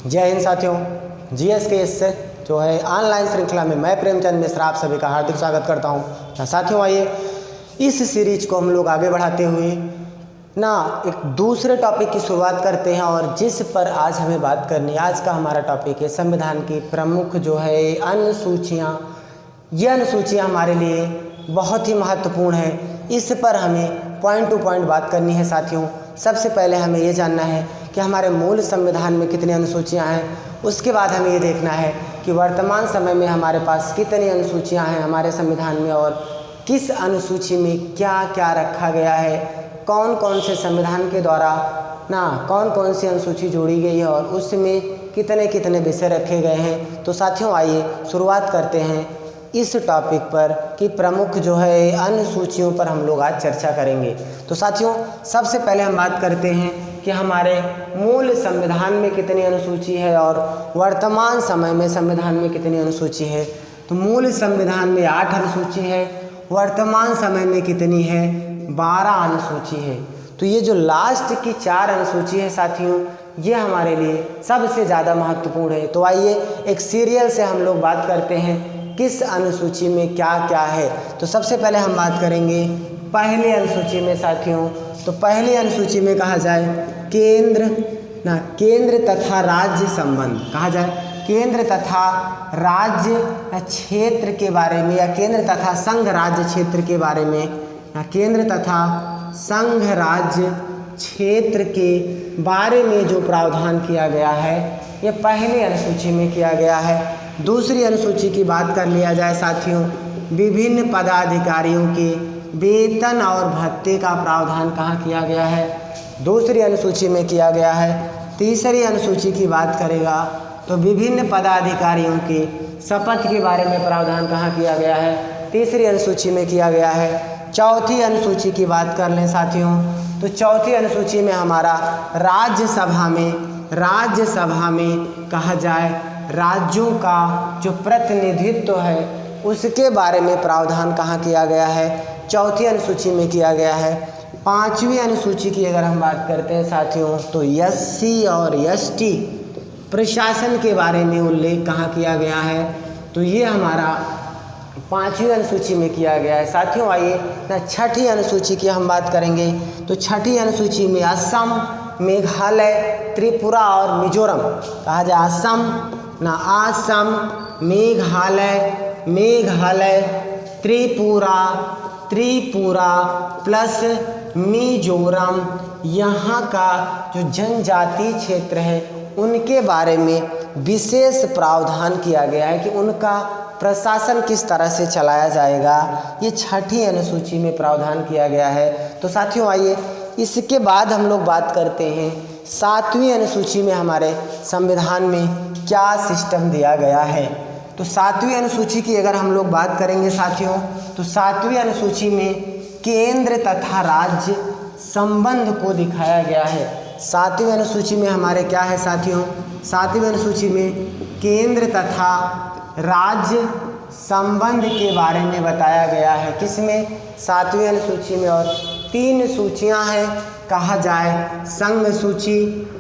जय हिंद साथियों। जीएस के इस जो है ऑनलाइन श्रृंखला में मैं प्रेमचंद मिश्रा आप सभी का हार्दिक स्वागत करता हूं। साथियों आइए इस सीरीज को हम लोग आगे बढ़ाते हुए एक दूसरे टॉपिक की शुरुआत करते हैं और जिस पर आज हमें बात करनी है, आज का हमारा टॉपिक है संविधान की प्रमुख जो है अनुसूचियाँ। ये अनुसूचियाँ हमारे लिए बहुत ही महत्वपूर्ण है, इस पर हमें पॉइंट टू पॉइंट बात करनी है। साथियों सबसे पहले हमें ये जानना है कि हमारे मूल संविधान में कितनी अनुसूचियाँ हैं। उसके बाद हमें ये देखना है कि वर्तमान समय में हमारे पास कितनी अनुसूचियाँ हैं हमारे संविधान में और किस अनुसूची में क्या क्या रखा गया है, कौन कौन से संविधान के द्वारा कौन कौन सी अनुसूची जोड़ी गई है और उसमें कितने कितने विषय रखे गए हैं। तो साथियों आइए शुरुआत करते हैं इस टॉपिक पर कि प्रमुख जो है अनुसूचियों पर हम लोग आज चर्चा करेंगे। तो साथियों सबसे पहले हम बात करते हैं कि हमारे मूल संविधान में कितनी अनुसूची है और वर्तमान समय में संविधान में कितनी अनुसूची है। तो मूल संविधान में 8 अनुसूची है, वर्तमान समय में कितनी है 12 अनुसूची है। तो ये जो लास्ट की 4 अनुसूची है साथियों, ये हमारे लिए सबसे ज़्यादा महत्वपूर्ण है। तो आइए एक सीरियल से हम लोग बात करते हैं किस अनुसूची में क्या क्या है। तो सबसे पहले हम बात करेंगे पहली अनुसूची में साथियों। तो पहली अनुसूची में कहा जाए केंद्र तथा राज्य संबंध, कहा जाए केंद्र तथा राज्य क्षेत्र के बारे में या केंद्र तथा संघ राज्य क्षेत्र के बारे में, केंद्र तथा संघ राज्य क्षेत्र के बारे में जो प्रावधान किया गया है ये पहली अनुसूची में किया गया है। दूसरी अनुसूची की बात कर लिया जाए साथियों, विभिन्न पदाधिकारियों के वेतन और भत्ते का प्रावधान कहाँ किया गया है, दूसरी अनुसूची में किया गया है। तीसरी अनुसूची की बात करेगा तो विभिन्न पदाधिकारियों के शपथ के बारे में प्रावधान कहाँ किया गया है, तीसरी अनुसूची में किया गया है। चौथी अनुसूची की बात कर लें साथियों, तो चौथी अनुसूची में हमारा राज्यसभा में कहा जाए राज्यों का जो प्रतिनिधित्व है उसके बारे में प्रावधान कहाँ किया गया है, चौथी अनुसूची में किया गया है। पांचवी अनुसूची की अगर हम बात करते हैं साथियों, तो एससी और एसटी प्रशासन के बारे में उल्लेख कहाँ किया गया है, तो ये हमारा पांचवी अनुसूची में किया गया है। साथियों आइए छठी अनुसूची की हम बात करेंगे। तो छठी अनुसूची में असम, मेघालय, त्रिपुरा और मिजोरम, कहा जाए असम, मेघालय, त्रिपुरा प्लस मिजोरम, यहाँ का जो जनजातीय क्षेत्र है उनके बारे में विशेष प्रावधान किया गया है कि उनका प्रशासन किस तरह से चलाया जाएगा, ये छठी अनुसूची में प्रावधान किया गया है। तो साथियों आइए इसके बाद हम लोग बात करते हैं 7वीं अनुसूची में हमारे संविधान में क्या सिस्टम दिया गया है। तो 7वीं अनुसूची की अगर हम लोग बात करेंगे साथियों, तो 7वीं अनुसूची में केंद्र तथा राज्य संबंध को दिखाया गया है। 7वीं अनुसूची में हमारे क्या है साथियों, 7वीं अनुसूची में केंद्र तथा राज्य संबंध के बारे में बताया गया है। किसमें, 7वीं अनुसूची में। और 3 सूचियां हैं, कहा जाए संघ सूची,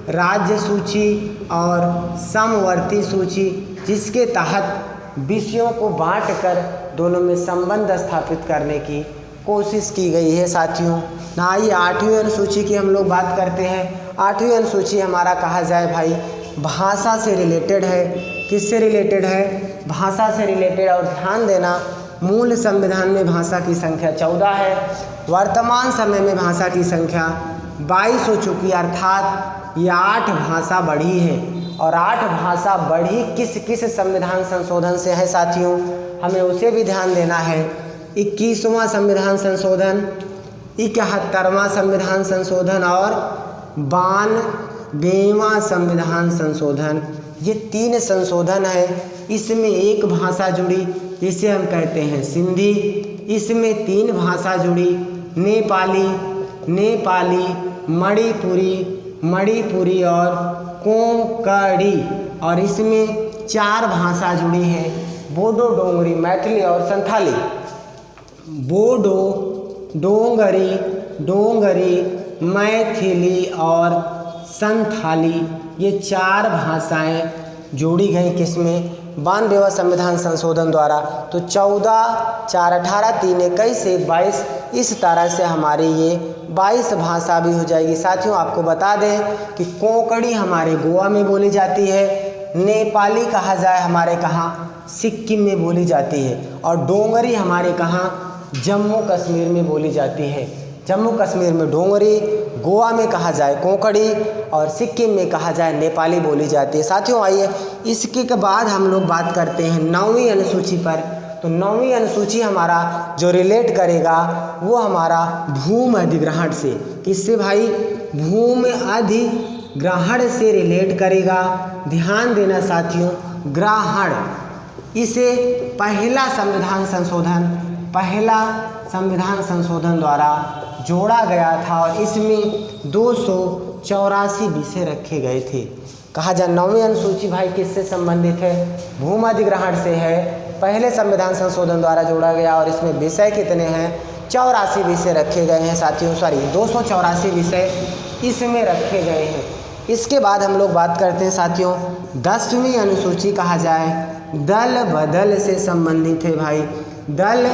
राज्य सूची और समवर्ती सूची, जिसके तहत विषयों को बांटकर दोनों में संबंध स्थापित करने की कोशिश की गई है साथियों। आइए 8वीं अनुसूची की हम लोग बात करते हैं। 8वीं अनुसूची हमारा कहा जाए भाई भाषा से रिलेटेड है। किससे रिलेटेड है, भाषा से रिलेटेड। और ध्यान देना मूल संविधान में भाषा की संख्या 14 है, वर्तमान समय में भाषा की संख्या 22 हो चुकी है, अर्थात ये 8 भाषा बढ़ी है। और 8 भाषा बढ़ी किस किस संविधान संशोधन से है साथियों, हमें उसे भी ध्यान देना है। 21वां संविधान संशोधन, 71वां संविधान संशोधन और 92वां संविधान संशोधन, ये 3 संशोधन है। इसमें एक भाषा जुड़ी जिसे हम कहते हैं सिंधी, इसमें 3 भाषा जुड़ी नेपाली, मणिपुरी और कोंकणी, और इसमें 4 भाषा जुड़ी है बोडो, डोंगरी, मैथिली और संथाली। बोडो, डोंगरी, मैथिली और संथाली, ये 4 भाषाएं जोड़ी गई किसमें? 92वां संविधान संशोधन द्वारा। तो 14, 4, 18, 3, 21 से 22, इस तरह से हमारी ये 22 भाषा भी हो जाएगी। साथियों आपको बता दें कि कोंकणी हमारे गोवा में बोली जाती है, नेपाली कहा जाए हमारे कहाँ? सिक्किम में बोली जाती है, और डोंगरी हमारे कहाँ? जम्मू कश्मीर में बोली जाती है। जम्मू कश्मीर में डोंगरी, गोवा में कहा जाए कोंकणी, और सिक्किम में कहा जाए नेपाली बोली जाती है। साथियों आइए इसके के बाद हम लोग बात करते हैं 9वीं अनुसूची पर। तो 9वीं अनुसूची हमारा जो रिलेट करेगा वो हमारा भूमि अधिग्रहण से। किससे भाई? भूमि अधिग्रहण से रिलेट करेगा। ध्यान देना साथियों, ग्रहण, इसे पहला संविधान संशोधन द्वारा जोड़ा गया था, और इसमें 284 विषय रखे गए थे। कहा जाए 9वीं अनुसूची भाई किससे संबंधित है? भूमि अधिग्रहण से है। पहले संविधान संशोधन द्वारा जोड़ा गया, और इसमें विषय कितने हैं? 84 विषय रखे गए हैं साथियों, 284 विषय इसमें रखे गए हैं। इसके बाद हम लोग बात करते हैं साथियों 10वीं अनुसूची, कहा जाए दल बदल से संबंधित है भाई, दल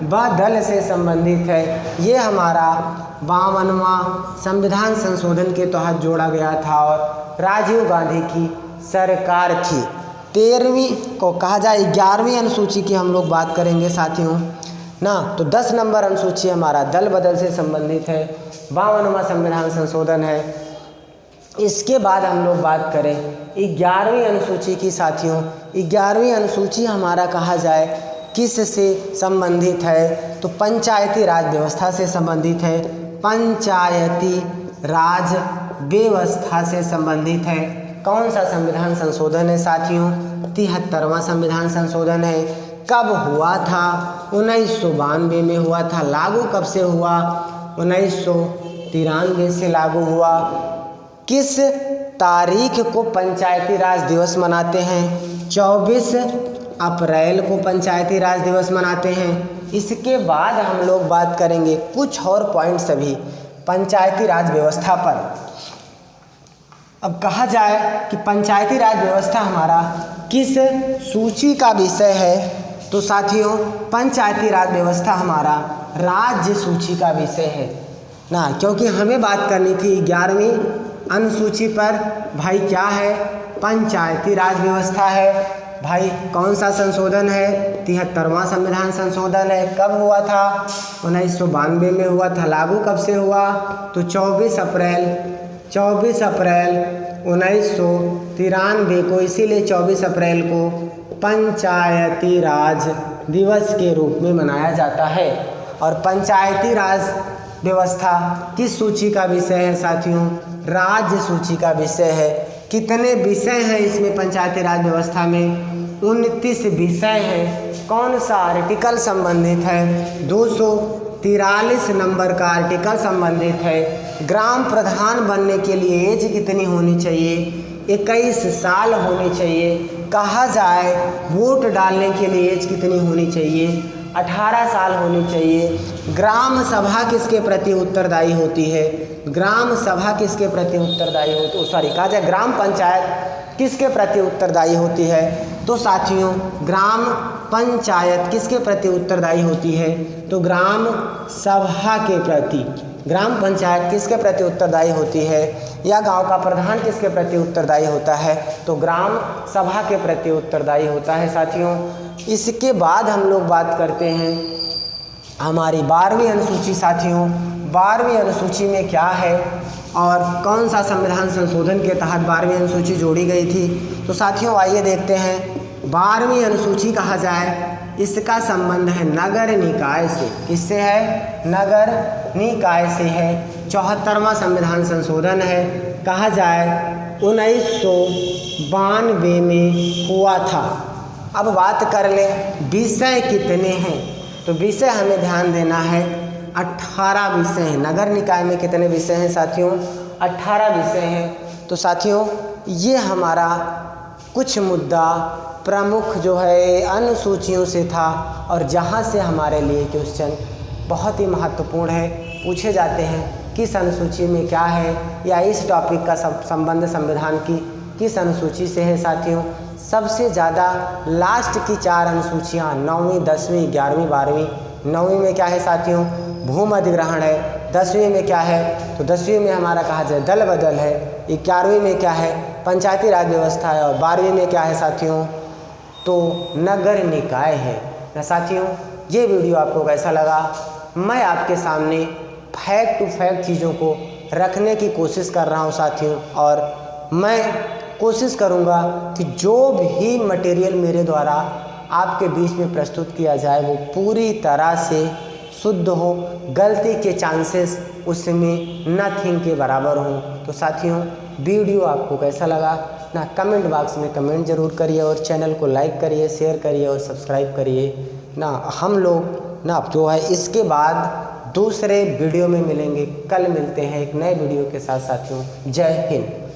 बदल से संबंधित है। ये हमारा 52वां संविधान संशोधन के तहत जोड़ा गया था, और राजीव गांधी की सरकार थी। 13वीं को कहा जाए 11वीं अनुसूची की हम लोग बात करेंगे साथियों ना। तो 10 नंबर अनुसूची हमारा दल बदल से संबंधित है, 52वां संविधान संशोधन है। इसके बाद हम लोग बात करें 11वीं अनुसूची की साथियों। 11वीं अनुसूची हमारा कहा जाए किस से संबंधित है? तो पंचायती राज व्यवस्था से संबंधित है। पंचायती राज व्यवस्था से संबंधित है। कौन सा संविधान संशोधन है साथियों? 73वां संविधान संशोधन है। कब हुआ था? 1992 में हुआ था। लागू कब से हुआ? 1993 से लागू हुआ। किस तारीख को पंचायती राज दिवस मनाते हैं? 24 अप्रैल को पंचायती राज दिवस मनाते हैं। इसके बाद हम लोग बात करेंगे कुछ और पॉइंट्स अभी पंचायती राज व्यवस्था पर। अब कहा जाए कि पंचायती राज व्यवस्था हमारा किस सूची का विषय है? तो साथियों पंचायती राज व्यवस्था हमारा राज्य सूची का विषय है ना, क्योंकि हमें बात करनी थी 11वीं अनुसूची पर। भाई क्या है? पंचायती राज व्यवस्था है। भाई कौन सा संशोधन है? 73वां संविधान संशोधन है। कब हुआ था? 1992 में हुआ था। लागू कब से हुआ? तो 24 अप्रैल 1993 को। इसीलिए 24 अप्रैल को पंचायती राज दिवस के रूप में मनाया जाता है। और पंचायती राज व्यवस्था किस सूची का विषय है साथियों? राज्य सूची का विषय है। कितने विषय हैं इसमें? पंचायती राज व्यवस्था में 29 विषय हैं। कौन सा आर्टिकल संबंधित है? 243 नंबर का आर्टिकल संबंधित है। ग्राम प्रधान बनने के लिए एज कितनी होनी चाहिए? 21 साल होनी चाहिए। कहा जाए वोट डालने के लिए एज कितनी होनी चाहिए? 18 साल होनी चाहिए। ग्राम सभा किसके प्रति उत्तरदायी होती है? ग्राम सभा किसके प्रति उत्तरदायी होती है? कहा जाए ग्राम पंचायत किसके प्रति उत्तरदायी होती है? तो साथियों ग्राम पंचायत किसके प्रति उत्तरदायी होती है? तो ग्राम सभा के प्रति। ग्राम पंचायत किसके प्रति उत्तरदायी होती है? या गांव का प्रधान किसके प्रति उत्तरदायी होता है? तो ग्राम सभा के प्रति उत्तरदायी होता है साथियों। इसके बाद हम लोग बात करते हैं हमारी 12वीं अनुसूची साथियों। 12वीं अनुसूची में क्या है और कौन सा संविधान संशोधन के तहत 12वीं अनुसूची जोड़ी गई थी? तो साथियों आइए देखते हैं 12वीं अनुसूची कहा जाए इसका संबंध है नगर निकाय से। किससे है? नगर निकाय से है। 74वां संविधान संशोधन है। कहा जाए 1992 में हुआ था। अब बात कर ले विषय कितने हैं? तो विषय हमें ध्यान देना है 18 विषय हैं। नगर निकाय में कितने विषय हैं साथियों? 18 विषय हैं। तो साथियों ये हमारा कुछ मुद्दा प्रमुख जो है अनुसूचियों से था, और जहाँ से हमारे लिए क्वेश्चन बहुत ही महत्वपूर्ण है पूछे जाते हैं किस अनुसूची में क्या है, या इस टॉपिक का संबंध संविधान की किस अनुसूची से है साथियों। सबसे ज़्यादा लास्ट की 4 अनुसूचियाँ 9वीं 10वीं 11वीं 12वीं। 9वीं में क्या है साथियों, भूमि अधिग्रहण है। 10वीं में क्या है, तो 10वीं में हमारा कहा जाए दल बदल है। 11वीं में क्या है, पंचायती राज व्यवस्था है। और 12वीं में क्या है साथियों, तो नगर निकाय है। ना साथियों, ये वीडियो आपको कैसा लगा? मैं आपके सामने फैक्ट टू फैक्ट चीज़ों को रखने की कोशिश कर रहा हूँ साथियों, और मैं कोशिश करूँगा कि जो भी मटेरियल मेरे द्वारा आपके बीच में प्रस्तुत किया जाए वो पूरी तरह से शुद्ध हो, गलती के चांसेस उसमें नथिंग के बराबर हों। तो साथियों, वीडियो आपको कैसा लगा ना कमेंट बॉक्स में कमेंट ज़रूर करिए, और चैनल को लाइक करिए, शेयर करिए और सब्सक्राइब करिए ना। हम लोग ना जो है इसके बाद दूसरे वीडियो में मिलेंगे। कल मिलते हैं एक नए वीडियो के साथ साथियों। जय हिंद।